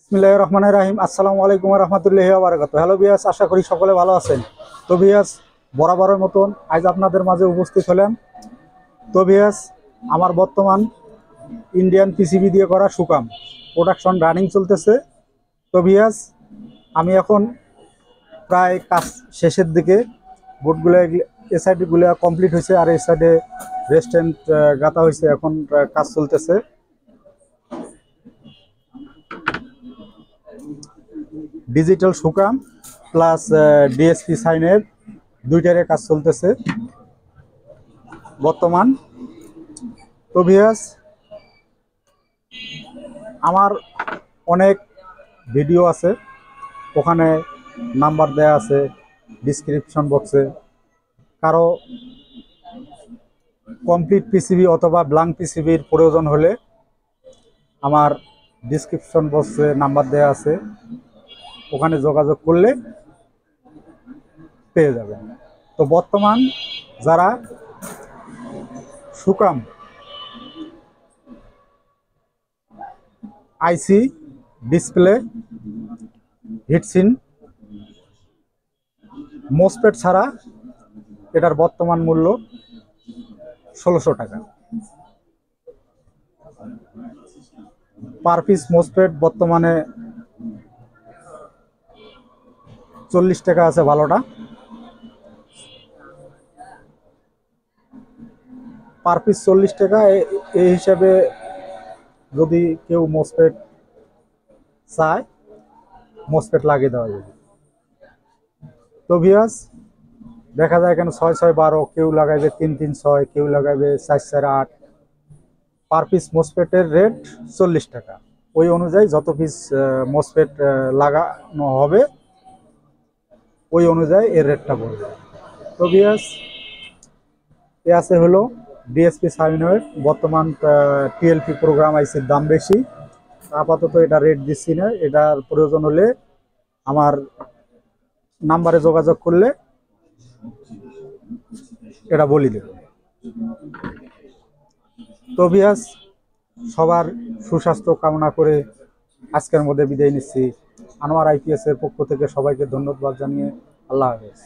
বিসমিল্লাহির রহমানির রহিম। আসসালামু আলাইকুম ওয়া রাহমাতুল্লাহি ওয়া বারাকাতুহু। হ্যালো ভিউয়ার্স, আশা করি সকলে ভালো আছেন। তো ভিউয়ার্স, বরাবরের মতন আজ আপনাদের মাঝে উপস্থিত হলাম। তো ভিউয়ার্স, আমার বর্তমান ইন্ডিয়ান পিসিবি দিয়ে করা সুকাম প্রোডাকশন রানিং চলতেছে। তো ভিউয়ার্স, আমি এখন প্রায় কাজ শেষের দিকে। বোর্ডগুলো এ সাইডগুলো কমপ্লিট হয়েছে আর এই সাইডে রেস্টেন্ট গাঁথা হয়েছে। এখন কাজ চলতেছে। ডিজিটাল সুকাম প্লাস ডিএসপি সাইনের দুইটারে কাজ চলতেছে বর্তমান। তো ভিউয়ার্স, আমার অনেক ভিডিও আছে, ওখানে নাম্বার দেয়া আছে ডিসক্রিপশন বক্সে। কারো কমপ্লিট পিসিবি অথবা ব্ল্যাঙ্ক পিসিবির প্রয়োজন হলে আমার ডিসক্রিপশন বক্সে নাম্বার দেয়া আছে, ওখানে যোগাযোগ করলে পেয়ে যাবেন। তো বর্তমান যারা সুকাম আইসি, ডিসপ্লে, হিটসিন, মোসপেট ছাড়া এটার বর্তমান মূল্য ১৬০০ টাকা পার পিস। মোসপেট বর্তমানে ৪০ টাকা আছে ভালোটা, পার পিস ৪০ টাকা। এই হিসাবে যদি কেউ মোসপেট চায়, মোসপেট লাগিয়ে দেওয়া যাবে। তো ভিউয়ার্স, দেখা যায় এখানে ৬৬১২, কেউ লাগাইবে ৩৩৬, কেউ লাগাইবে ৪৪৮। পার পিস মোসপেটের রেট ৪০ টাকা। ওই অনুযায়ী যত পিস মোসপেট লাগানো হবে ওই অনুযায়ী এর রেটটা পড়বে। তো ভিউয়ার্স, এ আছে হলো ডিএসপি সাইনের বর্তমান টিএলপি প্রোগ্রাম আইসির দাম বেশি, আপাতত এটা রেট দিচ্ছি না। এটার প্রয়োজন হলে আমার নাম্বারে যোগাযোগ করলে এটা বলি দেব। তো ভিউয়ার্স, সবার সুস্বাস্থ্য কামনা করে আজকের মধ্যে বিদায় নিচ্ছি। আনোয়ার আইপিএস এর পক্ষ থেকে সবাইকে ধন্যবাদ জানিয়ে আল্লাহ হাফেজ।